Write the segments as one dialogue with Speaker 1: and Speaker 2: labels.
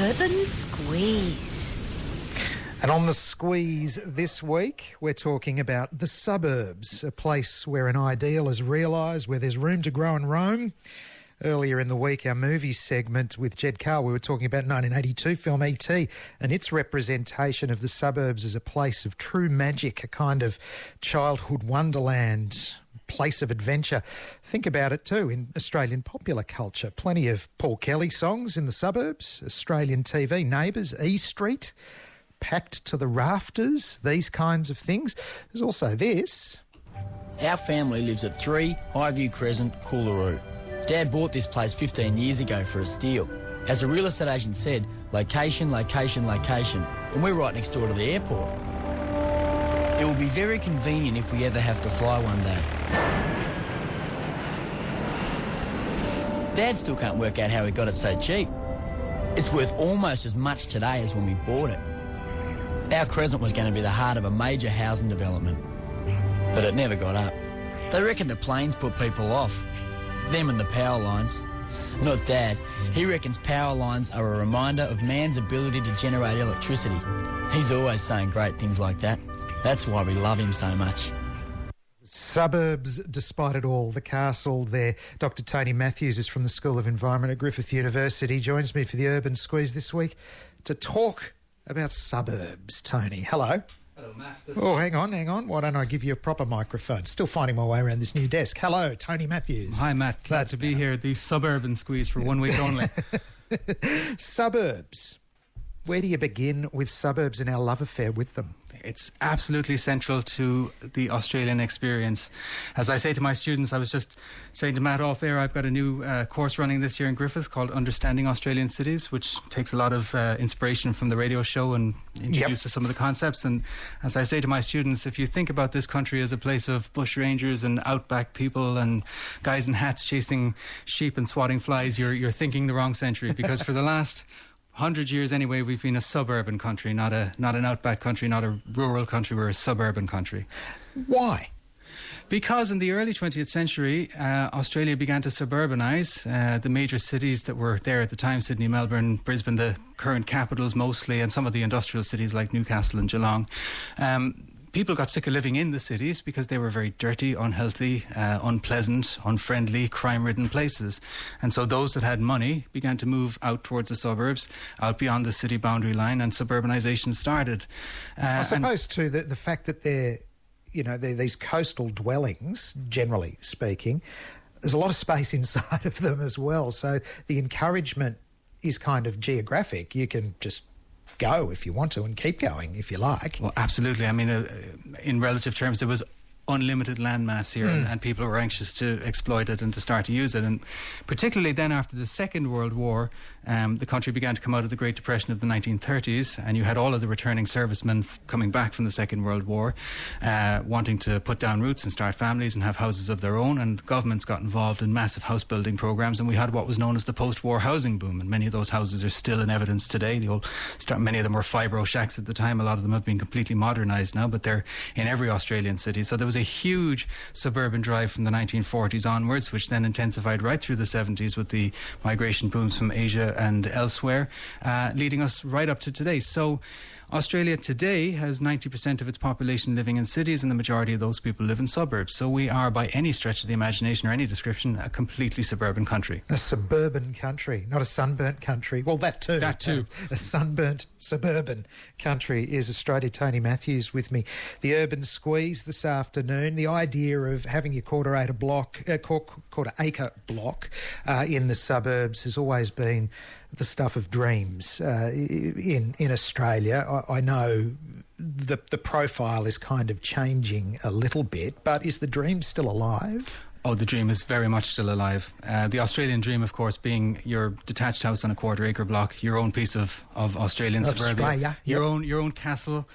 Speaker 1: Urban Squeeze.
Speaker 2: And on the squeeze this week, we're talking about the suburbs, a place where an ideal is realised, where there's room to grow and roam. Earlier in the week, our movie segment with Jed Carl, we were talking about 1982 film E.T. and its representation of the suburbs as a place of true magic, a kind of childhood wonderland, place of adventure. Think about it too in Australian popular culture. Plenty of Paul Kelly songs in the suburbs, Australian TV, Neighbours, E Street, Packed to the Rafters, these kinds of things. There's also this.
Speaker 3: Our family lives at 3 Highview Crescent, Coolaroo. Dad bought this place 15 years ago for a steal. As a real estate agent said, location, location, location. And we're right next door to the airport. It will be very convenient if we ever have to fly one day. Dad still can't work out how he got it so cheap. It's worth almost as much today as when we bought it. Our Crescent was going to be the heart of a major housing development, but it never got up. They reckon the planes put people off, them and the power lines. Not Dad. He reckons power lines are a reminder of man's ability to generate electricity. He's always saying great things like that. That's why we love him so much.
Speaker 2: Suburbs, despite it all, the castle there. Dr. Tony Matthews is from the School of Environment at Griffith University. Joins me for the Urban Squeeze this week to talk about suburbs. Tony, hello.
Speaker 4: Hello, Matt.
Speaker 2: Oh, hang on. Why don't I give you a proper microphone? Still finding my way around this new desk. Hello, Tony Matthews.
Speaker 4: Hi, Matt. Glad to be here. The Suburban Squeeze for 1 week only.
Speaker 2: Suburbs. Where do you begin with suburbs and our love affair with them?
Speaker 4: It's absolutely central to the Australian experience. As I say to my students, I was just saying to Matt off air, I've got a new course running this year in Griffith called Understanding Australian Cities, which takes a lot of inspiration from the radio show and introduces some of the concepts. And as I say to my students, if you think about this country as a place of bush rangers and outback people and guys in hats chasing sheep and swatting flies, you're thinking the wrong century, because for the last 100 years anyway, we've been a suburban country, not an outback country, not a rural country. We're a suburban country.
Speaker 2: Why?
Speaker 4: Because in the early 20th century, Australia began to surburbanise. The major cities that were there at the time, Sydney, Melbourne, Brisbane, the current capitals mostly, and some of the industrial cities like Newcastle and Geelong. People got sick of living in the cities because they were very dirty, unhealthy, unpleasant, unfriendly, crime-ridden places. And so those that had money began to move out towards the suburbs, out beyond the city boundary line, and suburbanisation started.
Speaker 2: I suppose, too, the fact that they're these coastal dwellings, generally speaking, there's a lot of space inside of them as well. So the encouragement is kind of geographic. You can just go if you want to and keep going if you like.
Speaker 4: Well, absolutely. I mean, in relative terms, there was unlimited landmass here, and people were anxious to exploit it and to start to use it. And particularly then after the Second World War, the country began to come out of the Great Depression of the 1930s, and you had all of the returning servicemen coming back from the Second World War, wanting to put down roots and start families and have houses of their own, and governments got involved in massive house building programs, and we had what was known as the post-war housing boom, and many of those houses are still in evidence today. Many of them were fibro shacks at the time. A lot of them have been completely modernised now, but they're in every Australian city. So there was a huge suburban drive from the 1940s onwards, which then intensified right through the 70s with the migration booms from Asia and elsewhere, leading us right up to today. So Australia today has 90% of its population living in cities, and the majority of those people live in suburbs. So we are, by any stretch of the imagination or any description, a completely suburban country.
Speaker 2: A suburban country, not a sunburnt country. Well, that too.
Speaker 4: That too.
Speaker 2: A sunburnt suburban country is Australia. Tony Matthews with me. The Urban Squeeze this afternoon. The idea of having your quarter acre block in the suburbs has always been the stuff of dreams in Australia. I know the profile is kind of changing a little bit, but is the dream still alive?
Speaker 4: Oh, the dream is very much still alive. The Australian dream, of course, being your detached house on a quarter-acre block, your own piece of Australian suburbia,
Speaker 2: Australia,
Speaker 4: your own castle,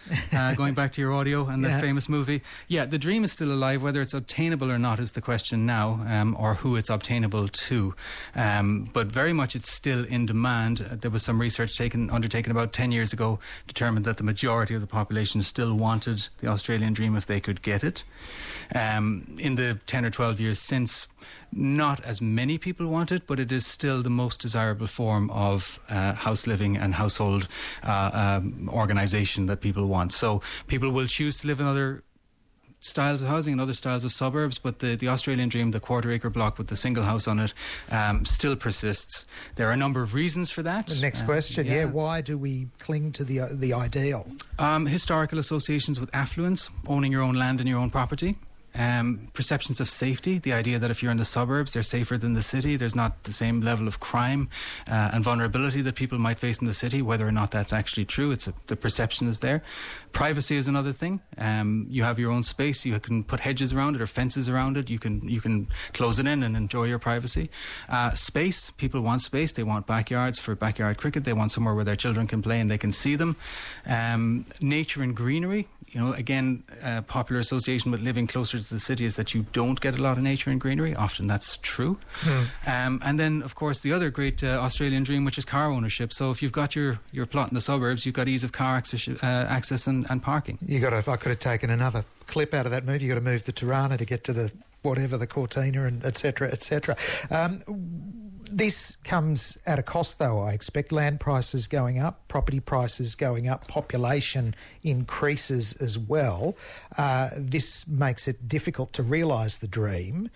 Speaker 4: going back to your audio and the famous movie. Yeah, the dream is still alive. Whether it's obtainable or not is the question now, or who it's obtainable to. But very much it's still in demand. There was some research undertaken about 10 years ago, determined that the majority of the population still wanted the Australian dream if they could get it. In the 10 or 12 years years since, not as many people want it, but it is still the most desirable form of house living and household organisation that people want. So people will choose to live in other styles of housing and other styles of suburbs, but the Australian dream, the quarter-acre block with the single house on it, still persists. There are a number of reasons for that.
Speaker 2: The next question, why do we cling to the ideal?
Speaker 4: Historical associations with affluence, owning your own land and your own property. Perceptions of safety, the idea that if you're in the suburbs, they're safer than the city. There's not the same level of crime and vulnerability that people might face in the city, whether or not that's actually true. The perception is there. Privacy is another thing. You have your own space. You can put hedges around it or fences around it. You can close it in and enjoy your privacy. Space, people want space. They want backyards for backyard cricket. They want somewhere where their children can play and they can see them. Nature and greenery. Again, popular association with living closer to the city is that you don't get a lot of nature and greenery. Often that's true. And then, of course, the other great Australian dream, which is car ownership. So if you've got your plot in the suburbs, you've got ease of car access and parking. I
Speaker 2: could have taken another clip out of that movie. You've got to move the Tirana to get to the Cortina, and et cetera, et cetera. This comes at a cost, though, I expect. Land prices going up, property prices going up, population increases as well. This makes it difficult to realise the dream.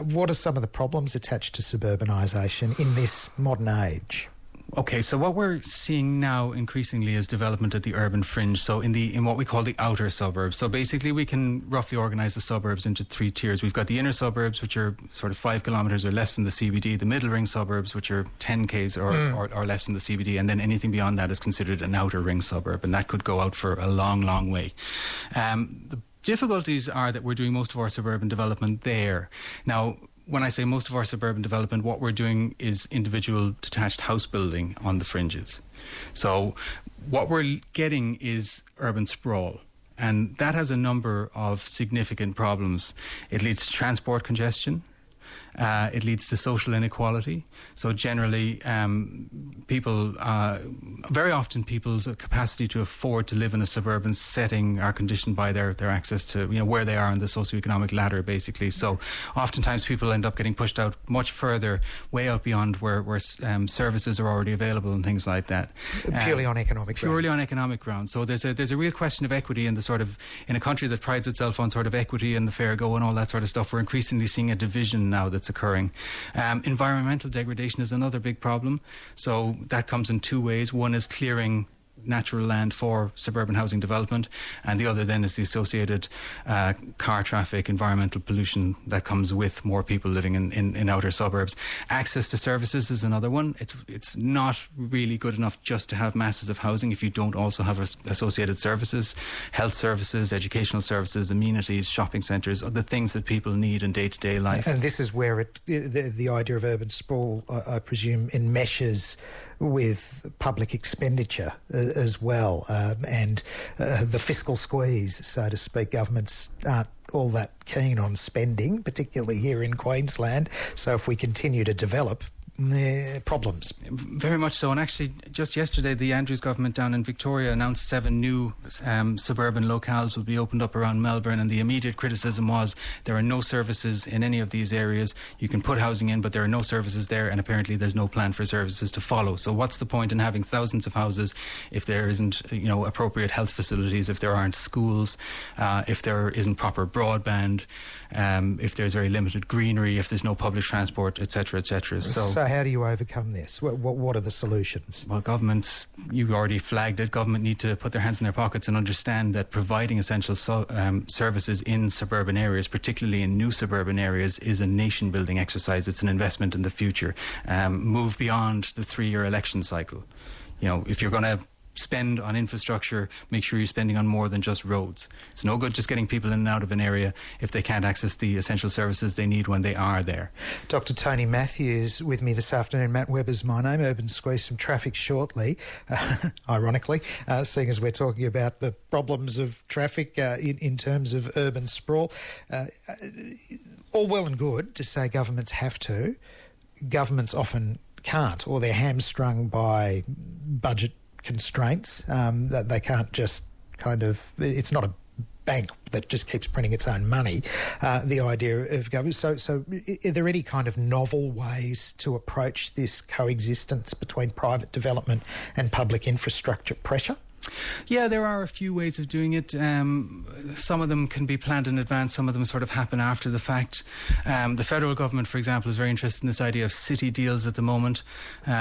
Speaker 2: What are some of the problems attached to suburbanisation in this modern age?
Speaker 4: Okay, so what we're seeing now increasingly is development at the urban fringe, so in what we call the outer suburbs. So basically we can roughly organise the suburbs into three tiers. We've got the inner suburbs, which are sort of 5 kilometres or less from the CBD, the middle ring suburbs, which are 10 k's or less from the CBD, and then anything beyond that is considered an outer ring suburb, and that could go out for a long, long way. The difficulties are that we're doing most of our suburban development there. Now, when I say most of our suburban development, what we're doing is individual detached house building on the fringes. So what we're getting is urban sprawl. And that has a number of significant problems. It leads to transport congestion. It leads to social inequality. So generally, very often people's capacity to afford to live in a suburban setting are conditioned by their access to, where they are on the socioeconomic ladder, basically. So oftentimes people end up getting pushed out much further, way out beyond where services are already available and things like that.
Speaker 2: Purely on economic grounds.
Speaker 4: Purely on economic grounds. So there's a real question of equity in in a country that prides itself on sort of equity and the fair go and all that sort of stuff. We're increasingly seeing a division now that's occurring. Environmental degradation is another big problem. So that comes in two ways. One is clearing natural land for suburban housing development, and the other then is the associated car traffic, environmental pollution that comes with more people living in outer suburbs. Access to services is another one. It's not really good enough just to have masses of housing if you don't also have associated services, health services, educational services, amenities, shopping centres, the things that people need in day-to-day life.
Speaker 2: And this is where the idea of urban sprawl, I presume, enmeshes with public expenditure as well, and the fiscal squeeze, so to speak. Governments aren't all that keen on spending, particularly here in Queensland. So if we continue to develop, problems.
Speaker 4: Very much so. And actually, just yesterday, the Andrews government down in Victoria announced 7 new suburban locales will be opened up around Melbourne, and the immediate criticism was there are no services in any of these areas. You can put housing in, but there are no services there, and apparently there's no plan for services to follow. So what's the point in having thousands of houses if there isn't, appropriate health facilities, if there aren't schools, if there isn't proper broadband, if there's very limited greenery, if there's no public transport, etc., etc.
Speaker 2: So how do you overcome this? What are the solutions?
Speaker 4: Well, governments, you already flagged it, government need to put their hands in their pockets and understand that providing essential services in suburban areas, particularly in new suburban areas, is a nation-building exercise. It's an investment in the future. Move beyond the 3-year election cycle. If you're going to spend on infrastructure, make sure you're spending on more than just roads. It's no good just getting people in and out of an area if they can't access the essential services they need when they are there.
Speaker 2: Dr. Tony Matthews with me this afternoon. Matt Webber's my name. Urban Squeeze, some traffic shortly, ironically, seeing as we're talking about the problems of traffic in terms of urban sprawl. All well and good to say governments have to. Governments often can't, or they're hamstrung by budget constraints, that they can't just it's not a bank that just keeps printing its own money, the idea of government. So are there any kind of novel ways to approach this coexistence between private development and public infrastructure pressure?
Speaker 4: Yeah, there are a few ways of doing it. Some of them can be planned in advance, some of them sort of happen after the fact. The federal government, for example, is very interested in this idea of city deals at the moment,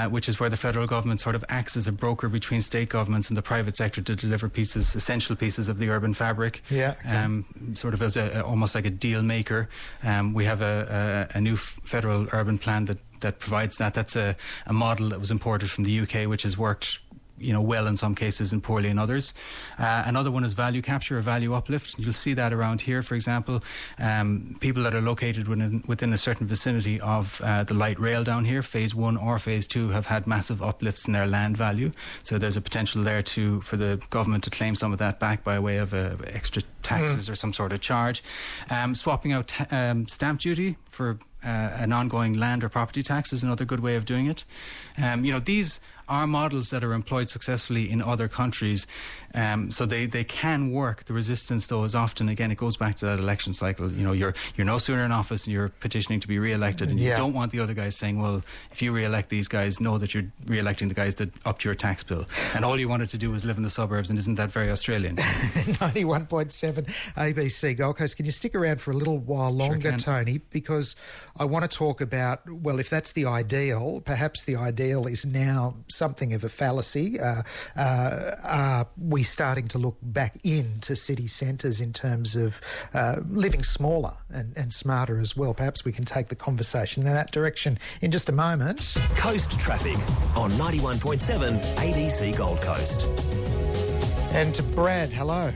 Speaker 4: which is where the federal government sort of acts as a broker between state governments and the private sector to deliver essential pieces of the urban fabric. Sort of as almost like a deal maker. We have a new federal urban plan that provides that. That's a model that was imported from the UK, which has worked well in some cases and poorly in others. Another one is value capture or value uplift. You'll see that around here, for example. People that are located within a certain vicinity of the light rail down here, phase 1 or phase 2, have had massive uplifts in their land value. So there's a potential there for the government to claim some of that back by way of extra taxes or some sort of charge. Swapping out stamp duty for an ongoing land or property tax is another good way of doing it. These are models that are employed successfully in other countries, so they can work. The resistance, though, is often, again, it goes back to that election cycle. You're no sooner in office and you're petitioning to be re-elected, and you don't want the other guys saying, well, if you re-elect these guys, know that you're re-electing the guys that upped your tax bill. And all you wanted to do was live in the suburbs, and isn't that very Australian?
Speaker 2: 91.7 ABC Gold Coast. Can you stick around for a little while longer, Tony? Because I want to talk about, well, if that's the ideal, perhaps the ideal is now something of a fallacy. Are we starting to look back into city centres in terms of living smaller and smarter as well? Perhaps we can take the conversation in that direction in just a moment.
Speaker 5: Coast Traffic on 91.7 ABC Gold Coast.
Speaker 2: And to Brad, hello.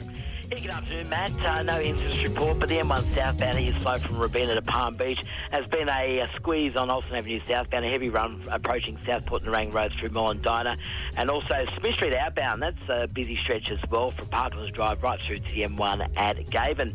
Speaker 6: Yeah, good afternoon, Matt. No incidents report, but the M1 southbound here slow from Robina to Palm Beach. Has been a squeeze on Olsen Avenue southbound, a heavy run approaching Southport and Narang Roads through Mullen-Diner. And also Smith Street outbound, that's a busy stretch as well from Parklands Drive right through to the M1 at Gaven.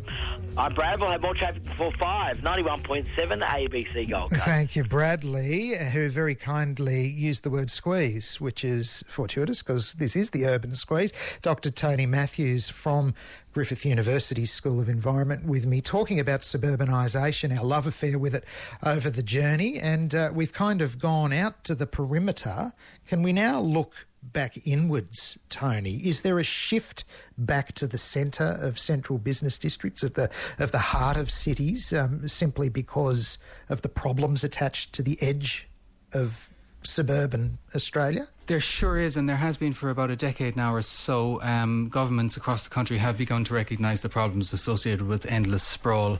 Speaker 6: I'm Brad. We'll have more traffic before 5. 91.7 ABC Gold Coast.
Speaker 2: Thank you, Bradley, who very kindly used the word squeeze, which is fortuitous because this is the urban squeeze. Dr. Tony Matthews from Griffith University School of Environment with me, talking about suburbanisation, our love affair with it over the journey. And we've kind of gone out to the perimeter. Can we now look back inwards, Tony? Is there a shift back to the centre of central business districts, at the heart of cities, simply because of the problems attached to the edge of suburban Australia?
Speaker 4: There sure is, and there has been for about a decade now or so. Governments across the country have begun to recognise the problems associated with endless sprawl.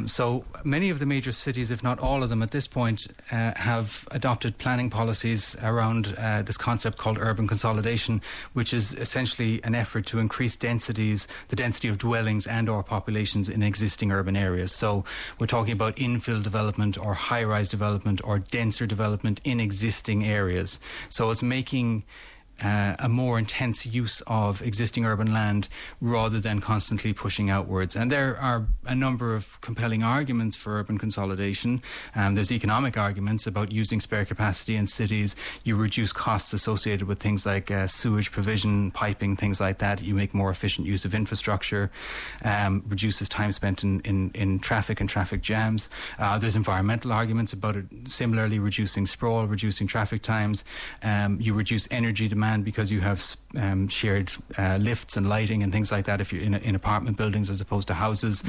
Speaker 4: So many of the major cities, if not all of them at this point, have adopted planning policies around this concept called urban consolidation, which is essentially an effort to increase the density of dwellings and or populations in existing urban areas. So we're talking about infill development or high-rise development or denser development in existing areas. So it's making a more intense use of existing urban land rather than constantly pushing outwards. And there are a number of compelling arguments for urban consolidation. There's economic arguments about using spare capacity in cities. You reduce costs associated with things like sewage provision, piping, things like that. You make more efficient use of infrastructure, reduces time spent in traffic and traffic jams. There's environmental arguments about it, similarly reducing sprawl, reducing traffic times. You reduce energy demand because you have shared lifts and lighting and things like that if you're in apartment buildings as opposed to houses.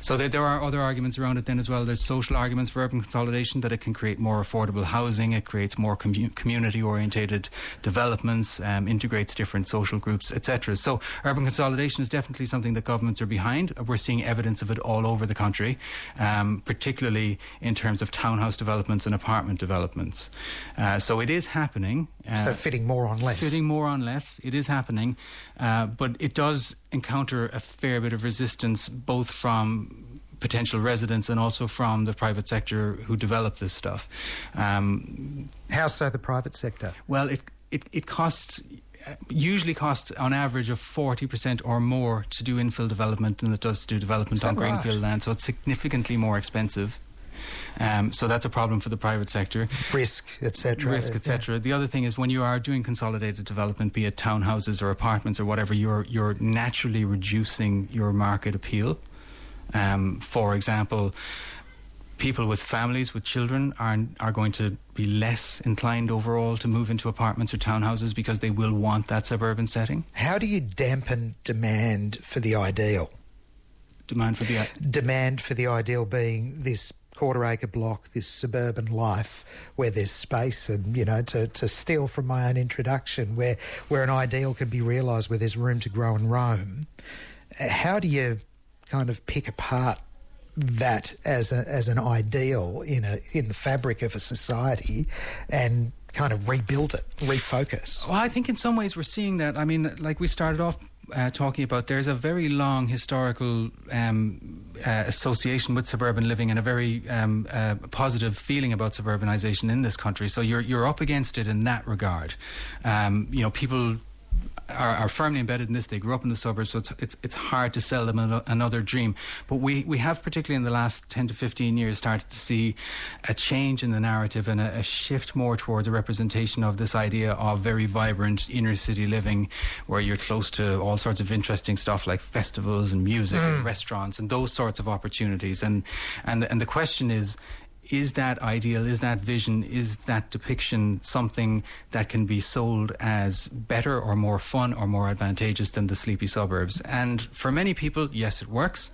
Speaker 4: So there are other arguments around it then as well. There's social arguments for urban consolidation, that it can create more affordable housing, it creates more community-orientated developments, integrates different social groups, etc. So urban consolidation is definitely something that governments are behind. We're seeing evidence of it all over the country, particularly in terms of townhouse developments and apartment developments. So it is happening.
Speaker 2: So fitting more on less.
Speaker 4: Fitting more on less. It is happening. But it does encounter a fair bit of resistance, both from potential residents and also from the private sector who develop this stuff.
Speaker 2: How so, the private sector?
Speaker 4: Well, it usually costs on average of 40% or more to do infill development than it does to do development on greenfield land. So it's significantly more expensive. So that's a problem for the private sector.
Speaker 2: Risk, etc.
Speaker 4: The other thing is when you are doing consolidated development, be it townhouses or apartments or whatever, you're naturally reducing your market appeal. For example, people with families, with children, are going to be less inclined overall to move into apartments or townhouses because they will want that suburban setting.
Speaker 2: How do you dampen demand for the ideal?
Speaker 4: Demand for the ideal being this quarter-acre block, this suburban life where there's space and, you know, to steal from my own introduction, where an ideal can be realised, where there's room to grow and roam. How do you kind of pick apart that as an ideal in the fabric of a society and kind of rebuild it, refocus? Well, I think in some ways we're seeing that. I mean, like we started off talking about, there's a very long historical association with suburban living and a very positive feeling about suburbanisation in this country. So you're up against it in that regard. You know, people are firmly embedded in this. They grew up in the suburbs, so it's hard to sell them another dream. But we have, particularly in the last 10 to 15 years, started to see a change in the narrative and a shift more towards a representation of this idea of very vibrant inner city living, where you're close to all sorts of interesting stuff like festivals and music and restaurants and those sorts of opportunities. And the question is that ideal, is that vision, is that depiction something that can be sold as better or more fun or more advantageous than the sleepy suburbs? And for many people, yes, it works.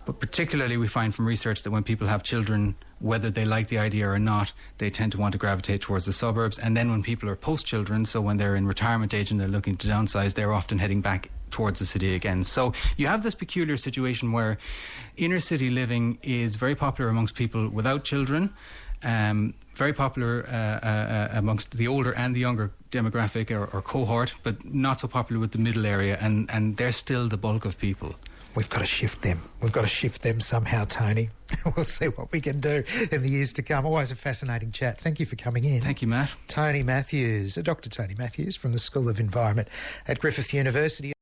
Speaker 4: But particularly we find from research that when people have children, whether they like the idea or not, they tend to want to gravitate towards the suburbs. And then when people are post-children, so when they're in retirement age and they're looking to downsize, they're often heading back towards the city again. So you have this peculiar situation where inner city living is very popular amongst people without children, very popular amongst the older and the younger demographic or cohort, but not so popular with the middle area, and they're still the bulk of people.
Speaker 2: We've got to shift them. We've got to shift them somehow, Tony. We'll see what we can do in the years to come. Always a fascinating chat. Thank you for coming in.
Speaker 4: Thank you, Matt.
Speaker 2: Tony Matthews, Dr. Tony Matthews from the School of Environment at Griffith University.